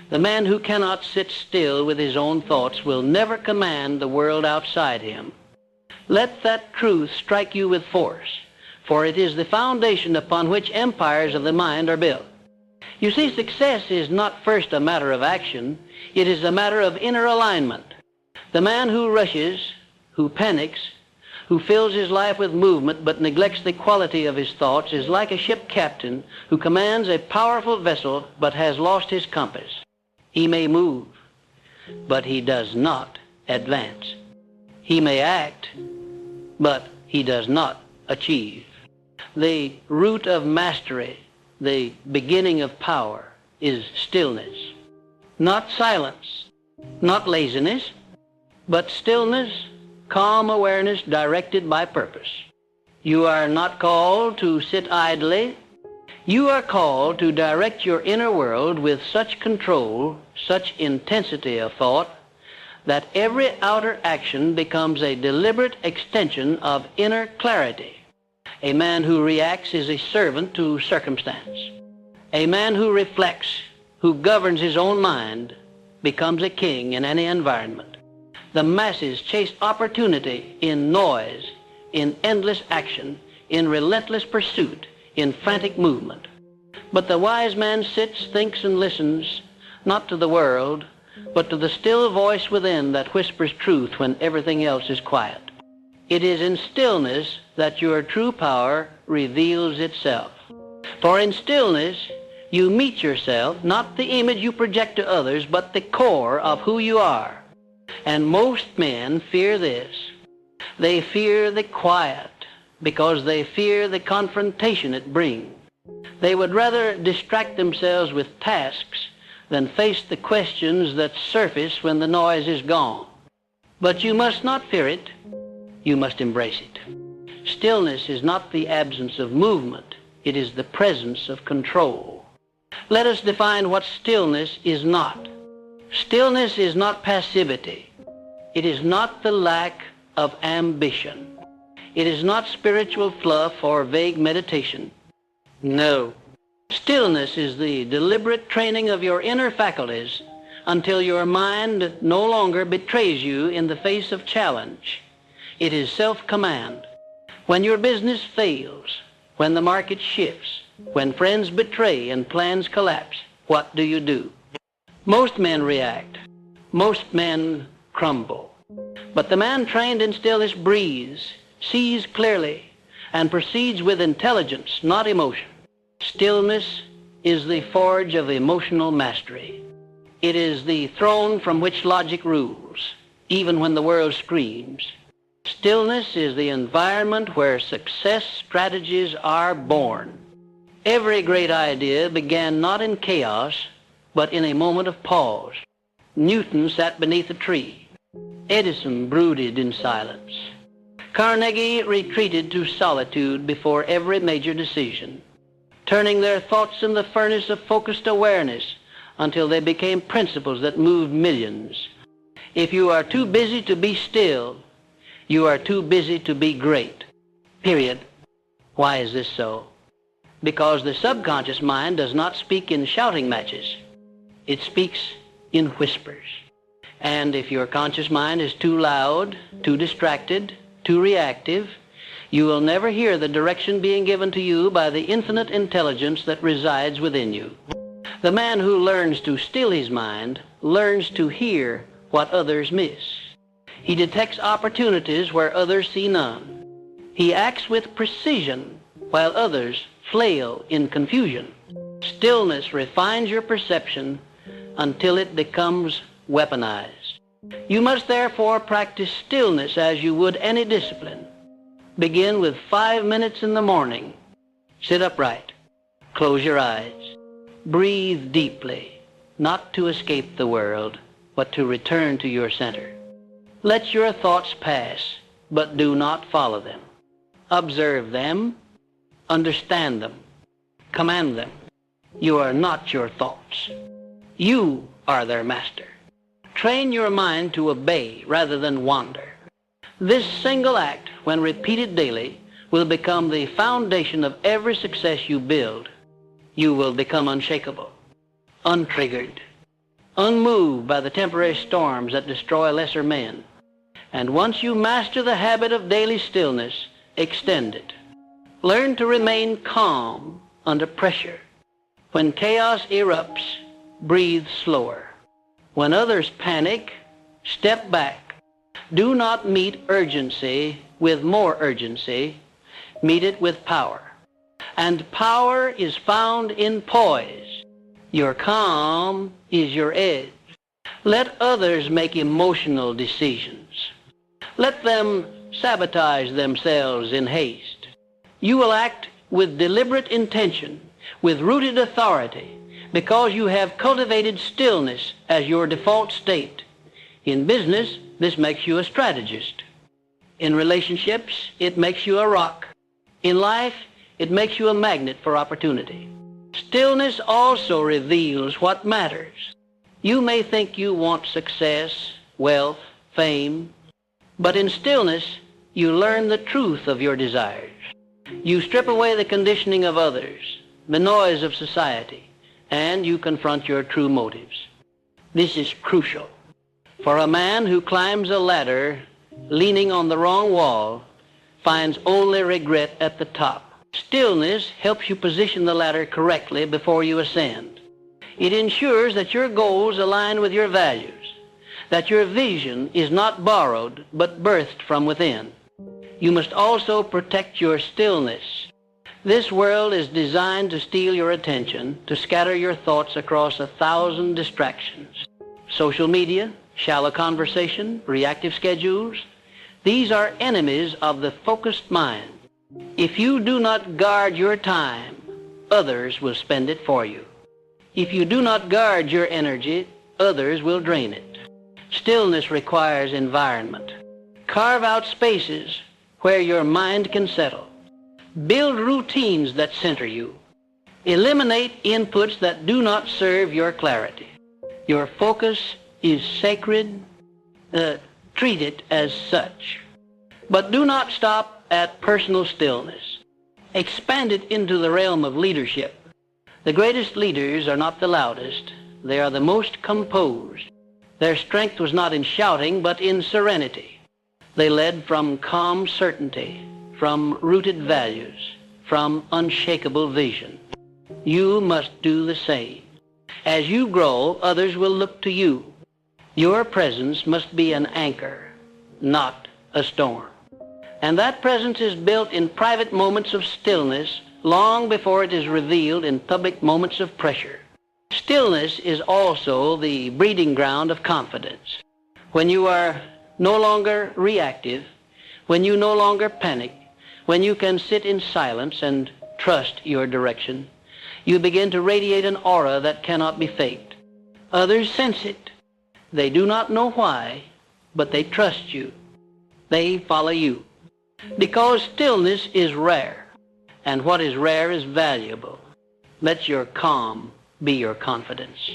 The man who cannot sit still with his own thoughts will never command the world outside him. Let that truth strike you with force, for it is the foundation upon which empires of the mind are built. You see, success is not first a matter of action, it is a matter of inner alignment. The man who rushes, who panics, who fills his life with movement but neglects the quality of his thoughts is like a ship captain who commands a powerful vessel but has lost his compass. He may move, but he does not advance. He may act, but he does not achieve. The root of mastery, the beginning of power, is stillness. Not silence, not laziness, but stillness, calm awareness directed by purpose. You are not called to sit idly. You are called to direct your inner world with such control, such intensity of thought, that every outer action becomes a deliberate extension of inner clarity. A man who reacts is a servant to circumstance. A man who reflects, who governs his own mind, becomes a king in any environment. The masses chase opportunity in noise, in endless action, in relentless pursuit, in frantic movement. But the wise man sits, thinks, and listens, not to the world, but to the still voice within that whispers truth when everything else is quiet. It is in stillness that your true power reveals itself. For in stillness, you meet yourself, not the image you project to others, but the core of who you are. And most men fear this. They fear the quiet because they fear the confrontation it brings. They would rather distract themselves with tasks than face the questions that surface when the noise is gone. But you must not fear it. You must embrace it. Stillness is not the absence of movement. It is the presence of control. Let us define what stillness is not. Stillness is not passivity. It is not the lack of ambition. It is not spiritual fluff or vague meditation. No. Stillness is the deliberate training of your inner faculties until your mind no longer betrays you in the face of challenge. It is self-command. When your business fails, when the market shifts, when friends betray and plans collapse, what do? Most men react. Most men crumble. But the man trained in stillness breathes, sees clearly, and proceeds with intelligence, not emotion. Stillness is the forge of emotional mastery. It is the throne from which logic rules, even when the world screams. Stillness is the environment where success strategies are born. Every great idea began not in chaos, but in a moment of pause. Newton sat beneath a tree. Edison brooded in silence. Carnegie retreated to solitude before every major decision, turning their thoughts in the furnace of focused awareness until they became principles that moved millions. If you are too busy to be still, you are too busy to be great. Period. Why is this so? Because the subconscious mind does not speak in shouting matches. It speaks in whispers. And if your conscious mind is too loud, too distracted, too reactive, you will never hear the direction being given to you by the infinite intelligence that resides within you. The man who learns to still his mind learns to hear what others miss. He detects opportunities where others see none. He acts with precision while others flail in confusion. Stillness refines your perception until it becomes weaponized. You must therefore practice stillness as you would any discipline. Begin with 5 minutes in the morning. Sit upright. Close your eyes. Breathe deeply, not to escape the world, but to return to your center. Let your thoughts pass, but do not follow them. Observe them, understand them, command them. You are not your thoughts. You are their master. Train your mind to obey rather than wander. This single act, when repeated daily, will become the foundation of every success you build. You will become unshakable, untriggered, unmoved by the temporary storms that destroy lesser men. And once you master the habit of daily stillness, extend it. Learn to remain calm under pressure. When chaos erupts, breathe slower. When others panic, step back. Do not meet urgency with more urgency. Meet it with power. And power is found in poise. Your calm is your edge. Let others make emotional decisions. Let them sabotage themselves in haste. You will act with deliberate intention, with rooted authority, because you have cultivated stillness as your default state. In business, this makes you a strategist. In relationships, it makes you a rock. In life, it makes you a magnet for opportunity. Stillness also reveals what matters. You may think you want success, wealth, fame, but in stillness, you learn the truth of your desires. You strip away the conditioning of others, the noise of society, and you confront your true motives. This is crucial. For a man who climbs a ladder leaning on the wrong wall finds only regret at the top. Stillness helps you position the ladder correctly before you ascend. It ensures that your goals align with your values, that your vision is not borrowed but birthed from within. You must also protect your stillness. This world is designed to steal your attention, to scatter your thoughts across 1,000 distractions. Social media, shallow conversation, reactive schedules, these are enemies of the focused mind. If you do not guard your time, others will spend it for you. If you do not guard your energy, others will drain it. Stillness requires environment. Carve out spaces where your mind can settle. Build routines that center you. Eliminate inputs that do not serve your clarity. Your focus is sacred. Treat it as such. But do not stop at personal stillness. Expand it into the realm of leadership. The greatest leaders are not the loudest. They are the most composed. Their strength was not in shouting, but in serenity. They led from calm certainty, from rooted values, from unshakable vision. You must do the same. As you grow, others will look to you. Your presence must be an anchor, not a storm. And that presence is built in private moments of stillness long before it is revealed in public moments of pressure. Stillness is also the breeding ground of confidence. When you are no longer reactive, when you no longer panic, when you can sit in silence and trust your direction, you begin to radiate an aura that cannot be faked. Others sense it. They do not know why, but they trust you. They follow you. Because stillness is rare, and what is rare is valuable. Let your calm be your confidence.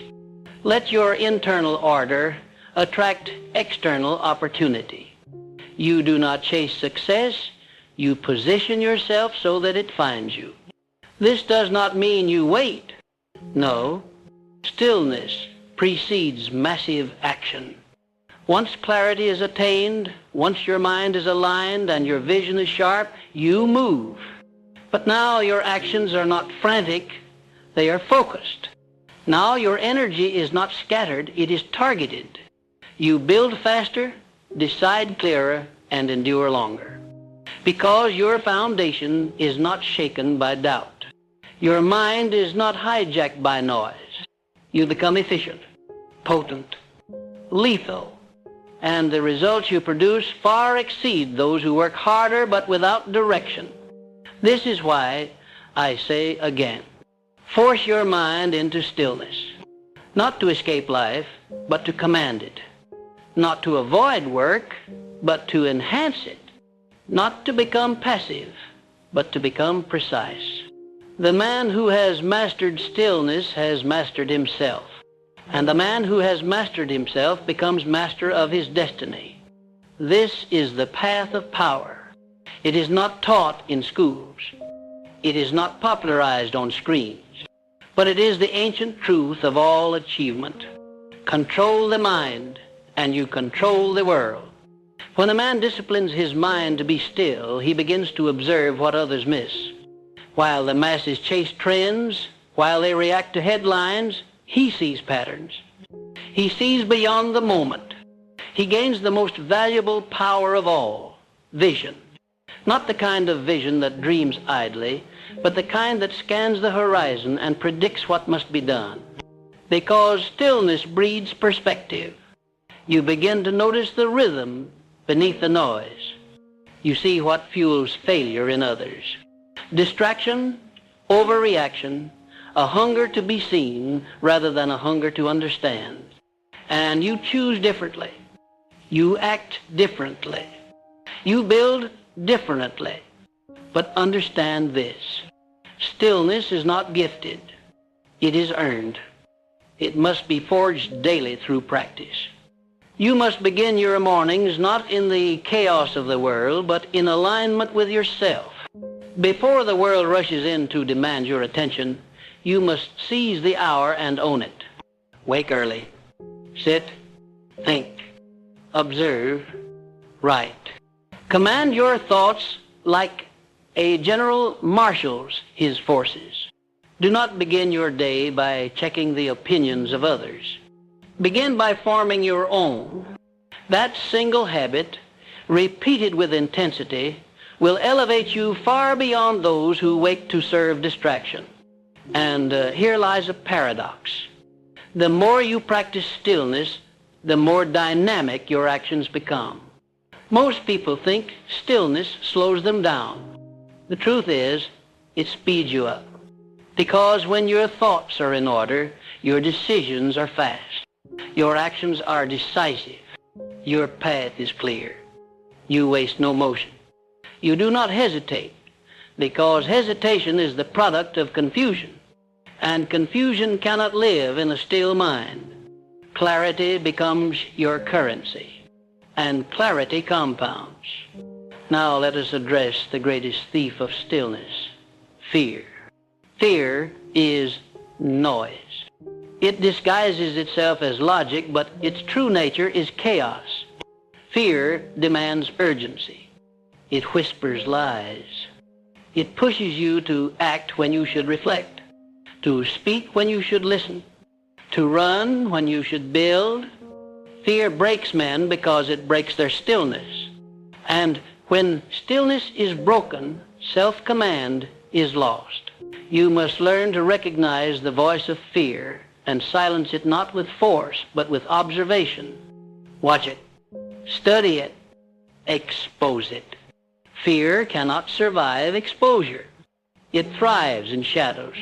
Let your internal order attract external opportunity. You do not chase success, you position yourself so that it finds you. This does not mean you wait. No, stillness precedes massive action. Once clarity is attained, once your mind is aligned and your vision is sharp, you move. But now your actions are not frantic, they are focused. Now your energy is not scattered, it is targeted. You build faster, decide clearer, and endure longer. Because your foundation is not shaken by doubt. Your mind is not hijacked by noise. You become efficient, potent, lethal, and the results you produce far exceed those who work harder but without direction. This is why I say again, force your mind into stillness, not to escape life, but to command it, not to avoid work, but to enhance it, not to become passive, but to become precise. The man who has mastered stillness has mastered himself. And the man who has mastered himself becomes master of his destiny. This is the path of power. It is not taught in schools. It is not popularized on screens. But it is the ancient truth of all achievement. control the mind, and you control the world. When a man disciplines his mind to be still, he begins to observe what others miss. While the masses chase trends, while they react to headlines, he sees patterns. He sees beyond the moment. He gains the most valuable power of all, vision. Not the kind of vision that dreams idly, but the kind that scans the horizon and predicts what must be done. Because stillness breeds perspective. You begin to notice the rhythm beneath the noise. You see what fuels failure in others. Distraction, overreaction, a hunger to be seen rather than a hunger to understand. And you choose differently. You act differently. You build differently. But understand this. Stillness is not gifted. It is earned. It must be forged daily through practice. You must begin your mornings not in the chaos of the world, but in alignment with yourself. Before the world rushes in to demand your attention, you must seize the hour and own it. Wake early. Sit, think, observe, write. Command your thoughts like a general marshals his forces. Do not begin your day by checking the opinions of others. Begin by forming your own. That single habit, repeated with intensity, will elevate you far beyond those who wake to serve distraction. And here lies a paradox. The more you practice stillness, the more dynamic your actions become. Most people think stillness slows them down. The truth is, it speeds you up. Because when your thoughts are in order, your decisions are fast. Your actions are decisive. Your path is clear. You waste no motion. You do not hesitate, because hesitation is the product of confusion. And confusion cannot live in a still mind. Clarity becomes your currency, and clarity compounds. Now let us address the greatest thief of stillness, fear. Fear is noise. It disguises itself as logic, but its true nature is chaos. Fear demands urgency. It whispers lies. It pushes you to act when you should reflect, to speak when you should listen, to run when you should build. Fear breaks men because it breaks their stillness. And when stillness is broken, self-command is lost. You must learn to recognize the voice of fear and silence it not with force, but with observation. Watch it. Study it. Expose it. Fear cannot survive exposure. It thrives in shadows.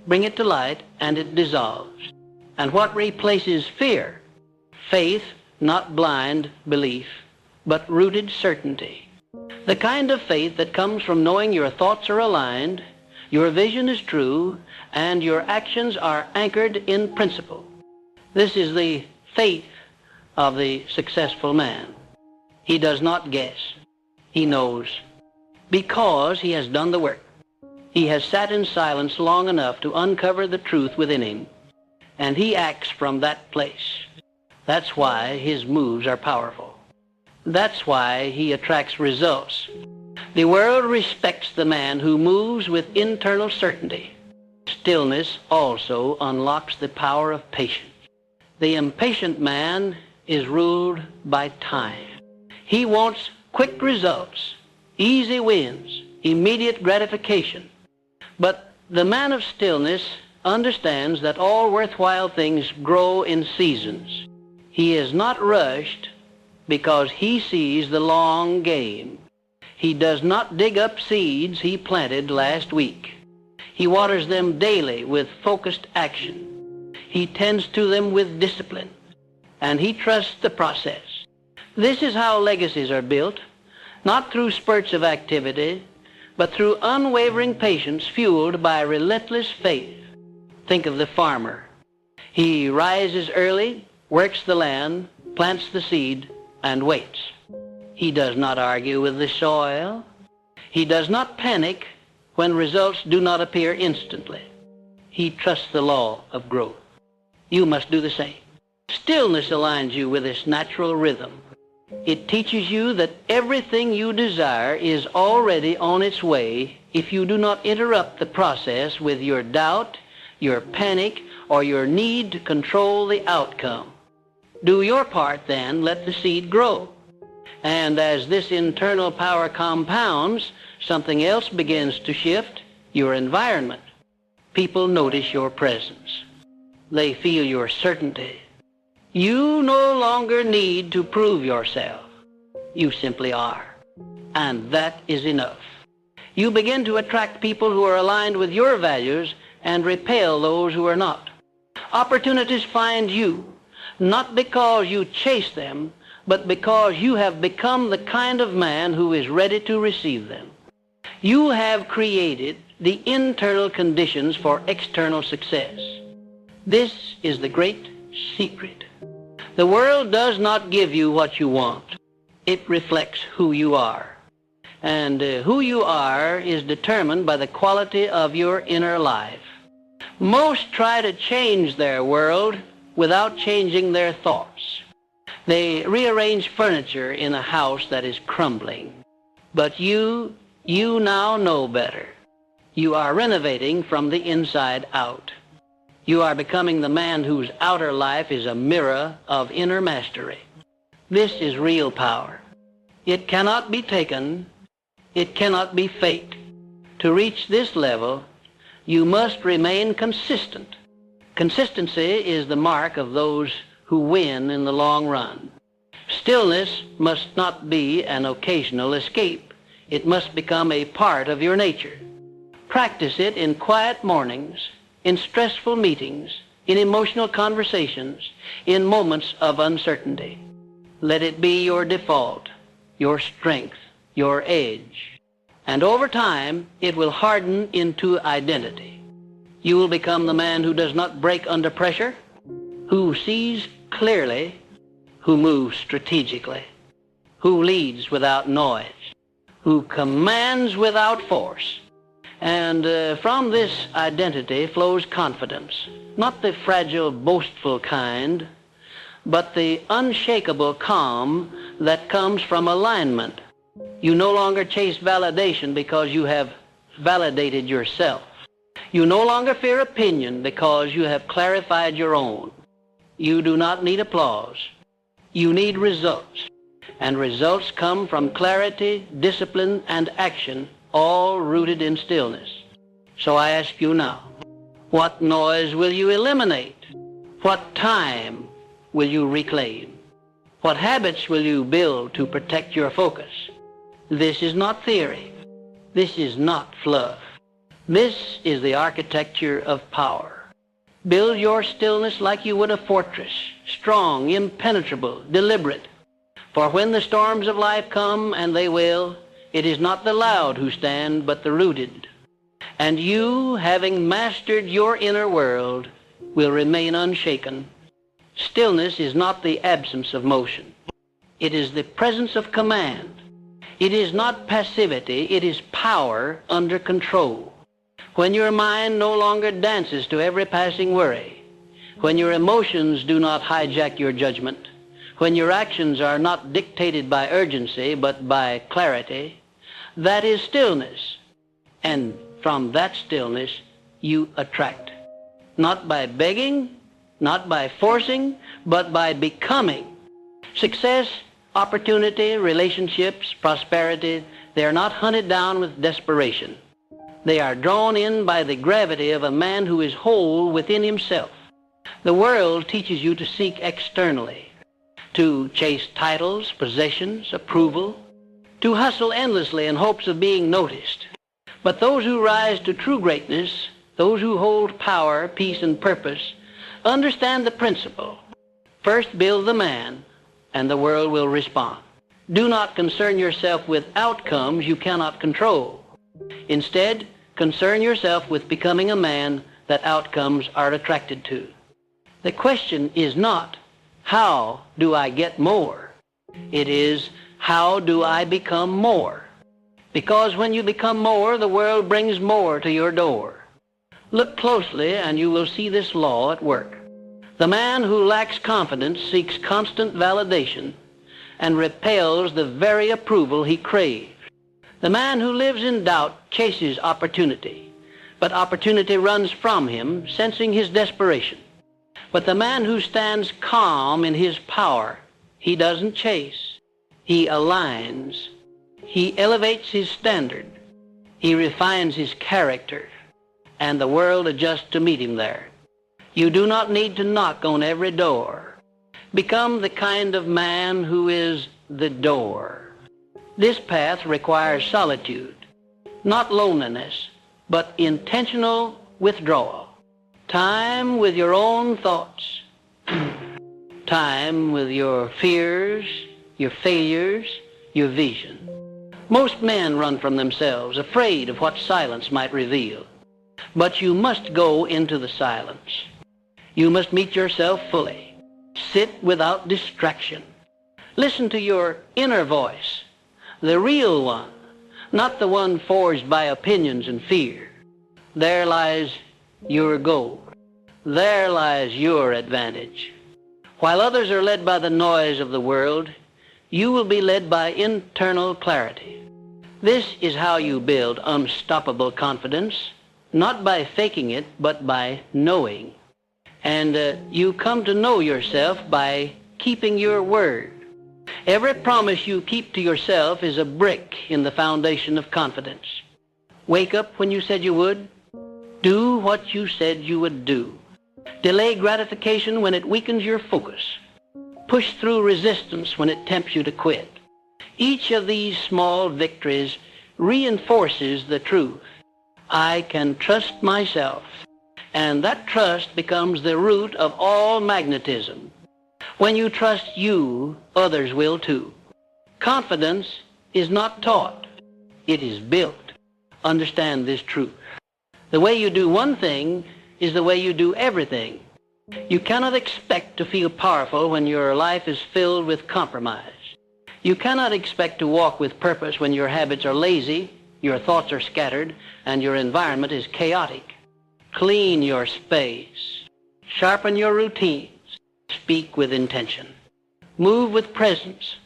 Bring it to light, and it dissolves. And what replaces fear? Faith, not blind belief, but rooted certainty. The kind of faith that comes from knowing your thoughts are aligned, your vision is true, and your actions are anchored in principle. This is the faith of the successful man. He does not guess. He knows, because he has done the work. He has sat in silence long enough to uncover the truth within him, and he acts from that place. That's why his moves are powerful. That's why he attracts results. The world respects the man who moves with internal certainty. Stillness also unlocks the power of patience. The impatient man is ruled by time. He wants quick results, easy wins, immediate gratification. But the man of stillness understands that all worthwhile things grow in seasons. He is not rushed because he sees the long game. He does not dig up seeds he planted last week. He waters them daily with focused action. He tends to them with discipline, and he trusts the process. This is how legacies are built, not through spurts of activity, but through unwavering patience fueled by relentless faith. Think of the farmer. He rises early, works the land, plants the seed, and waits. He does not argue with the soil. He does not panic when results do not appear instantly. He trusts the law of growth. You must do the same. Stillness aligns you with this natural rhythm. It teaches you that everything you desire is already on its way if you do not interrupt the process with your doubt, your panic, or your need to control the outcome. Do your part then, let the seed grow. And as this internal power compounds, something else begins to shift, your environment. People notice your presence. They feel your certainty. You no longer need to prove yourself. You simply are. And that is enough. You begin to attract people who are aligned with your values and repel those who are not. Opportunities find you, not because you chase them, but because you have become the kind of man who is ready to receive them. You have created the internal conditions for external success. This is the great secret. The world does not give you what you want. It reflects who you are. And who you are is determined by the quality of your inner life. Most try to change their world without changing their thoughts. They rearrange furniture in a house that is crumbling. But you now know better. You are renovating from the inside out. You are becoming the man whose outer life is a mirror of inner mastery. This is real power. It cannot be taken. It cannot be faked. To reach this level, you must remain consistent. Consistency is the mark of those who win in the long run. Stillness must not be an occasional escape. It must become a part of your nature. Practice it in quiet mornings, in stressful meetings, in emotional conversations, in moments of uncertainty. Let it be your default, your strength, your edge. And over time, it will harden into identity. You will become the man who does not break under pressure, who sees clearly, who moves strategically, who leads without noise, who commands without force. And from this identity flows confidence, not the fragile, boastful kind, but the unshakable calm that comes from alignment. You no longer chase validation because you have validated yourself. You no longer fear opinion because you have clarified your own. You do not need applause. You need results. And results come from clarity, discipline, and action, all rooted in stillness. So I ask you now, what noise will you eliminate? What time will you reclaim? What habits will you build to protect your focus? This is not theory. This is not fluff. This is the architecture of power. Build your stillness like you would a fortress, strong, impenetrable, deliberate. For when the storms of life come, and they will, it is not the loud who stand, but the rooted. And you, having mastered your inner world, will remain unshaken. Stillness is not the absence of motion. It is the presence of command. It is not passivity. It is power under control. When your mind no longer dances to every passing worry, when your emotions do not hijack your judgment, when your actions are not dictated by urgency but by clarity, that is stillness. And from that stillness you attract. Not by begging, not by forcing, but by becoming. Success, opportunity, relationships, prosperity, they are not hunted down with desperation. They are drawn in by the gravity of a man who is whole within himself. The world teaches you to seek externally, to chase titles, possessions, approval, to hustle endlessly in hopes of being noticed. But those who rise to true greatness, those who hold power, peace, and purpose, understand the principle. First build the man, and the world will respond. Do not concern yourself with outcomes you cannot control. Instead, concern yourself with becoming a man that outcomes are attracted to. The question is not, how do I get more? It is, how do I become more? Because when you become more, the world brings more to your door. Look closely and you will see this law at work. The man who lacks confidence seeks constant validation and repels the very approval he craves. The man who lives in doubt chases opportunity, but opportunity runs from him, sensing his desperation. But the man who stands calm in his power, he doesn't chase. He aligns. He elevates his standard. He refines his character, and the world adjusts to meet him there. You do not need to knock on every door. Become the kind of man who is the door. This path requires solitude, not loneliness, but intentional withdrawal. Time with your own thoughts. Time with your fears, your failures, your vision. Most men run from themselves, afraid of what silence might reveal. But you must go into the silence. You must meet yourself fully. Sit without distraction. Listen to your inner voice, the real one, not the one forged by opinions and fear. There lies your gold. There lies your advantage. While others are led by the noise of the world, you will be led by internal clarity. This is how you build unstoppable confidence, not by faking it, but by knowing. And you come to know yourself by keeping your word. Every promise you keep to yourself is a brick in the foundation of confidence. Wake up when you said you would. Do what you said you would do. Delay gratification when it weakens your focus. Push through resistance when it tempts you to quit. Each of these small victories reinforces the truth. I can trust myself. And that trust becomes the root of all magnetism. When you trust you, others will too. Confidence is not taught. It is built. Understand this truth. The way you do one thing is the way you do everything. You cannot expect to feel powerful when your life is filled with compromise. You cannot expect to walk with purpose when your habits are lazy, your thoughts are scattered, and your environment is chaotic. Clean your space. Sharpen your routines. Speak with intention. Move with presence.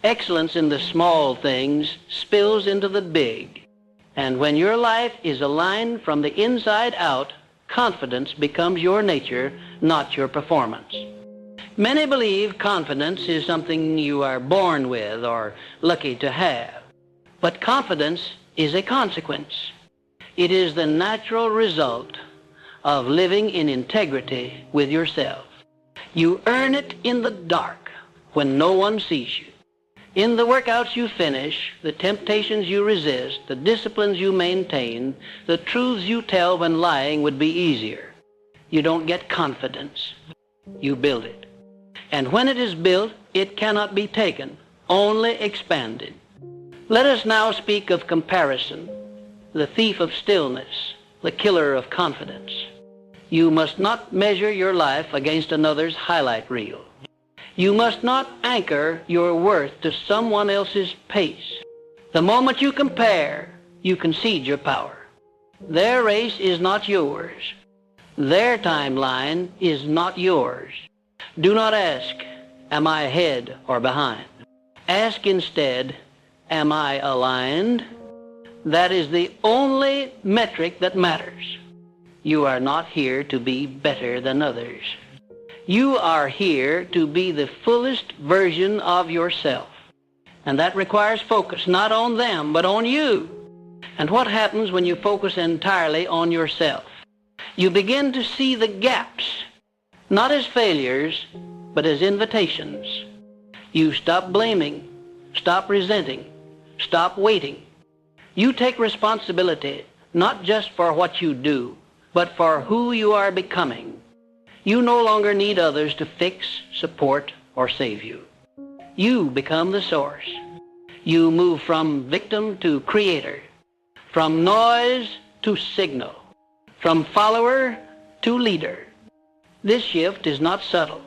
Excellence in the small things spills into the big. And when your life is aligned from the inside out, confidence becomes your nature, not your performance. Many believe confidence is something you are born with or lucky to have. But confidence is a consequence. It is the natural result of living in integrity with yourself. You earn it in the dark when no one sees you. In the workouts you finish, the temptations you resist, the disciplines you maintain, the truths you tell when lying would be easier. You don't get confidence. You build it. And when it is built, it cannot be taken, only expanded. Let us now speak of comparison, the thief of stillness, the killer of confidence. You must not measure your life against another's highlight reel. You must not anchor your worth to someone else's pace. The moment you compare, you concede your power. Their race is not yours. Their timeline is not yours. Do not ask, am I ahead or behind? Ask instead, am I aligned? That is the only metric that matters. You are not here to be better than others. You are here to be the fullest version of yourself. And that requires focus, not on them, but on you. And what happens when you focus entirely on yourself? You begin to see the gaps, not as failures, but as invitations. You stop blaming, stop resenting, stop waiting. You take responsibility, not just for what you do, but for who you are becoming. You no longer need others to fix, support, or save you. You become the source. You move from victim to creator, from noise to signal, from follower to leader. This shift is not subtle.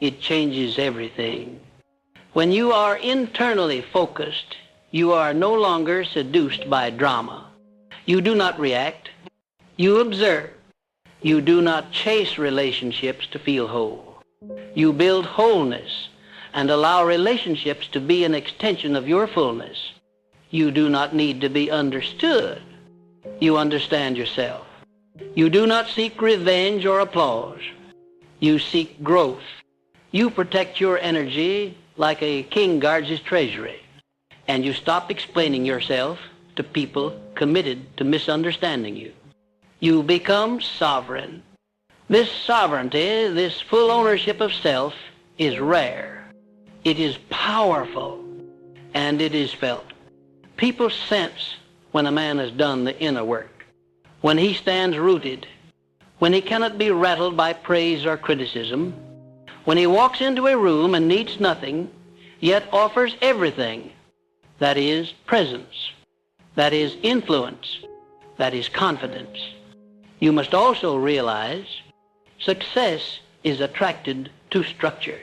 It changes everything. When you are internally focused, you are no longer seduced by drama. You do not react. You observe. You do not chase relationships to feel whole. You build wholeness and allow relationships to be an extension of your fullness. You do not need to be understood. You understand yourself. You do not seek revenge or applause. You seek growth. You protect your energy like a king guards his treasury. And you stop explaining yourself to people committed to misunderstanding you. You become sovereign. This sovereignty, this full ownership of self, is rare. It is powerful, and it is felt. People sense when a man has done the inner work, when he stands rooted, when he cannot be rattled by praise or criticism, when he walks into a room and needs nothing, yet offers everything. That is presence. That is influence. That is confidence. You must also realize success is attracted to structure.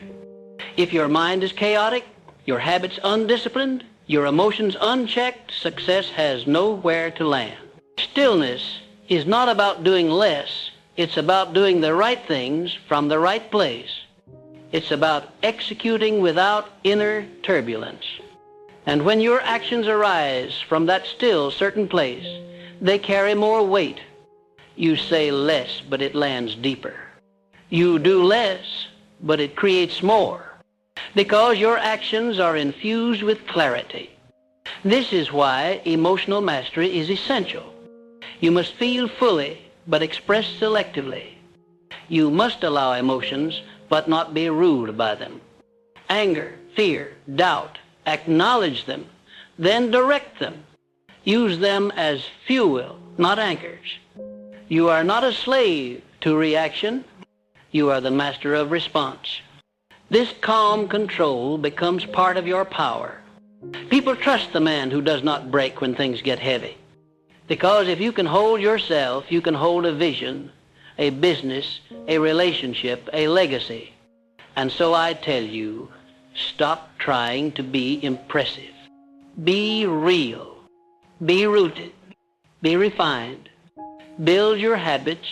If your mind is chaotic, your habits undisciplined, your emotions unchecked, success has nowhere to land. Stillness is not about doing less. It's about doing the right things from the right place. It's about executing without inner turbulence. And when your actions arise from that still, certain place, they carry more weight. You say less, but it lands deeper. You do less, but it creates more, because your actions are infused with clarity. This is why emotional mastery is essential. You must feel fully, but express selectively. You must allow emotions, but not be ruled by them. Anger, fear, doubt, acknowledge them, then direct them. Use them as fuel, not anchors. You are not a slave to reaction. You are the master of response. This calm control becomes part of your power. People trust the man who does not break when things get heavy. Because if you can hold yourself, you can hold a vision, a business, a relationship, a legacy. And so I tell you, stop trying to be impressive. Be real. Be rooted. Be refined. Build your habits,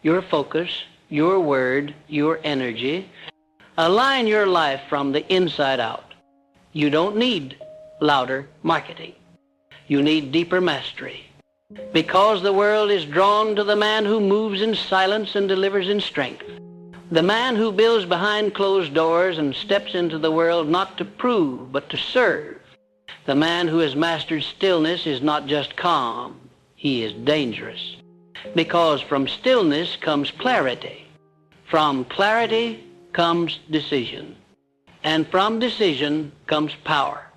your focus, your word, your energy. Align your life from the inside out. You don't need louder marketing. You need deeper mastery. Because the world is drawn to the man who moves in silence and delivers in strength. The man who builds behind closed doors and steps into the world not to prove, but to serve. The man who has mastered stillness is not just calm, he is dangerous. Because from stillness comes clarity. From clarity comes decision. And from decision comes power.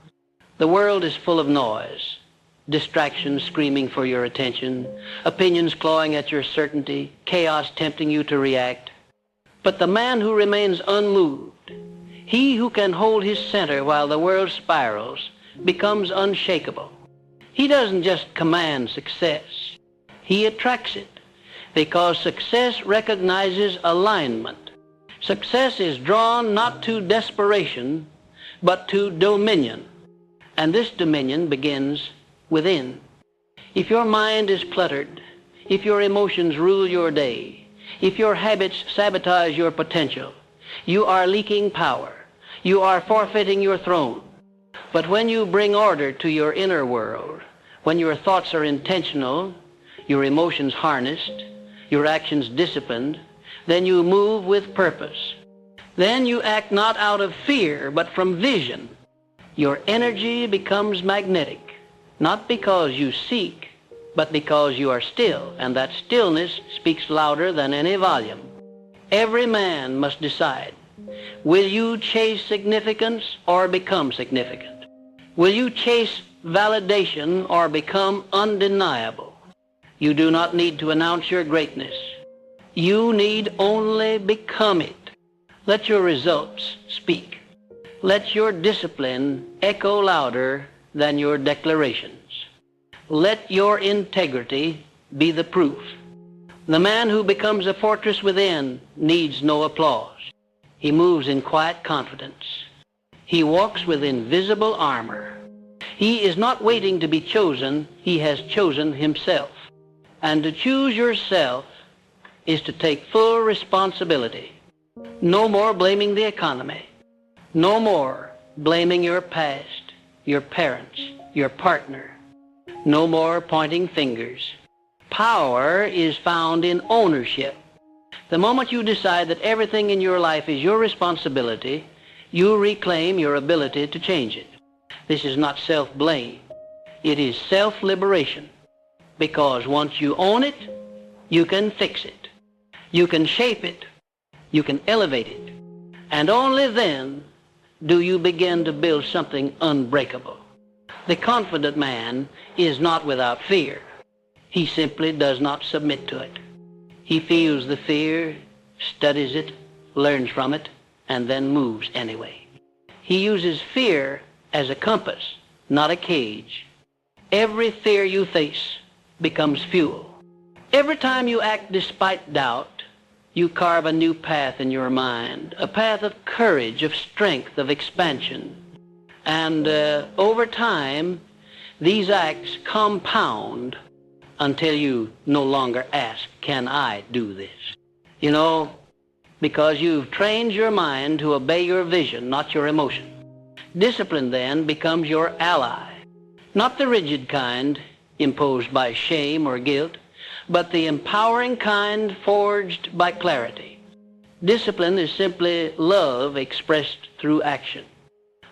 The world is full of noise. Distractions screaming for your attention, opinions clawing at your certainty, chaos tempting you to react. But the man who remains unmoved, he who can hold his center while the world spirals, becomes unshakable. He doesn't just command success. He attracts it, because success recognizes alignment. Success is drawn not to desperation, but to dominion. And this dominion begins within. If your mind is cluttered, if your emotions rule your day, if your habits sabotage your potential, you are leaking power. You are forfeiting your throne. But when you bring order to your inner world, when your thoughts are intentional, your emotions harnessed, your actions disciplined, then you move with purpose. Then you act not out of fear, but from vision. Your energy becomes magnetic, not because you seek, but because you are still, and that stillness speaks louder than any volume. Every man must decide, will you chase significance or become significant? Will you chase validation or become undeniable? You do not need to announce your greatness. You need only become it. Let your results speak. Let your discipline echo louder than your declarations. Let your integrity be the proof. The man who becomes a fortress within needs no applause. He moves in quiet confidence. He walks with invisible armor. He is not waiting to be chosen. He has chosen himself. And to choose yourself is to take full responsibility. No more blaming the economy. No more blaming your past, your parents, your partner. No more pointing fingers. Power is found in ownership. The moment you decide that everything in your life is your responsibility, you reclaim your ability to change it. This is not self-blame. It is self-liberation. Because once you own it, you can fix it. You can shape it. You can elevate it. And only then do you begin to build something unbreakable. The confident man is not without fear. He simply does not submit to it. He feels the fear, studies it, learns from it, and then moves anyway. He uses fear as a compass, not a cage. Every fear you face becomes fuel. Every time you act despite doubt, you carve a new path in your mind, a path of courage, of strength, of expansion. And over time, these acts compound until you no longer ask, can I do this? You know, because you've trained your mind to obey your vision, not your emotion. Discipline then becomes your ally, not the rigid kind imposed by shame or guilt, but the empowering kind forged by clarity. Discipline is simply love expressed through action.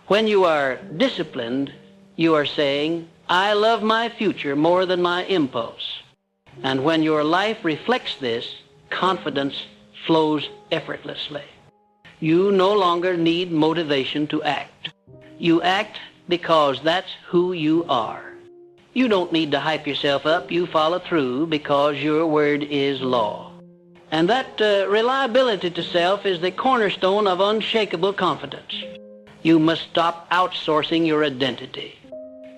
When you are disciplined, you are saying, I love my future more than my impulse. And when your life reflects this, confidence flows effortlessly. You no longer need motivation to act. You act because that's who you are. You don't need to hype yourself up. You follow through because your word is law. And that reliability to self is the cornerstone of unshakable confidence. You must stop outsourcing your identity.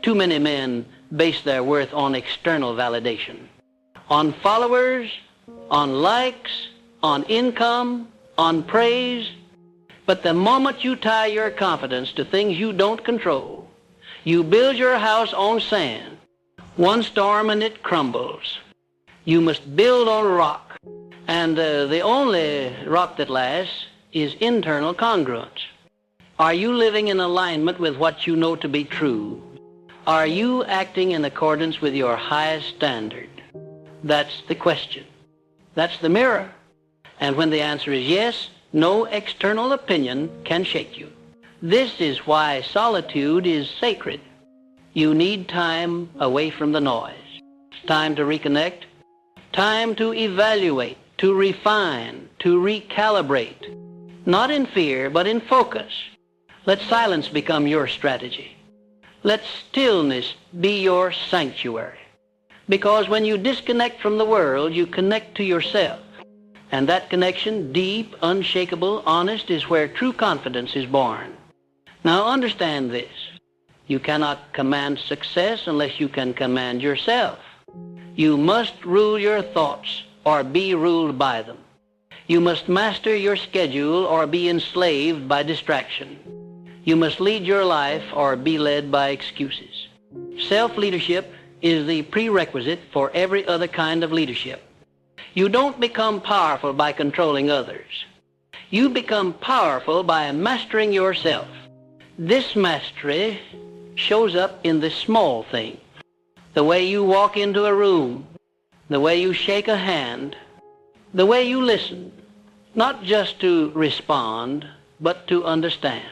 Too many men base their worth on external validation, on followers, on likes, on income, on praise. But the moment you tie your confidence to things you don't control, you build your house on sand. One storm and it crumbles. You must build on rock. And the only rock that lasts is internal congruence. Are you living in alignment with what you know to be true? Are you acting in accordance with your highest standard? That's the question. That's the mirror. And when the answer is yes, no external opinion can shake you. This is why solitude is sacred. You need time away from the noise. Time to reconnect. Time to evaluate, to refine, to recalibrate. Not in fear, but in focus. Let silence become your strategy. Let stillness be your sanctuary. Because when you disconnect from the world, you connect to yourself. And that connection, deep, unshakable, honest, is where true confidence is born. Now understand this. You cannot command success unless you can command yourself. You must rule your thoughts or be ruled by them. You must master your schedule or be enslaved by distraction. You must lead your life or be led by excuses. Self-leadership is the prerequisite for every other kind of leadership. You don't become powerful by controlling others. You become powerful by mastering yourself. This mastery shows up in the small things. The way you walk into a room, the way you shake a hand, the way you listen, not just to respond, but to understand.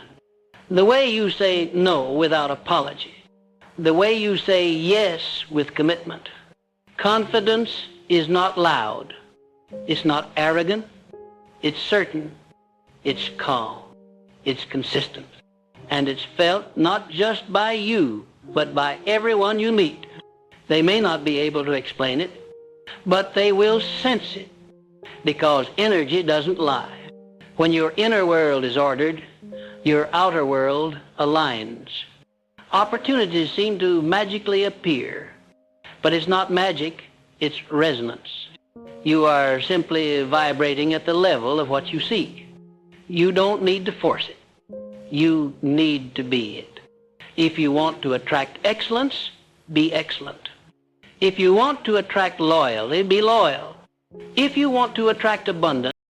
The way you say no without apology. The way you say yes with commitment. Confidence is not loud. It's not arrogant. It's certain. It's calm. It's consistent. And it's felt not just by you, but by everyone you meet. They may not be able to explain it, but they will sense it, because energy doesn't lie. When your inner world is ordered, your outer world aligns. Opportunities seem to magically appear, but it's not magic, it's resonance. You are simply vibrating at the level of what you seek. You don't need to force it. You need to be it. If you want to attract excellence, be excellent. If you want to attract loyalty, be loyal. If you want to attract abundance,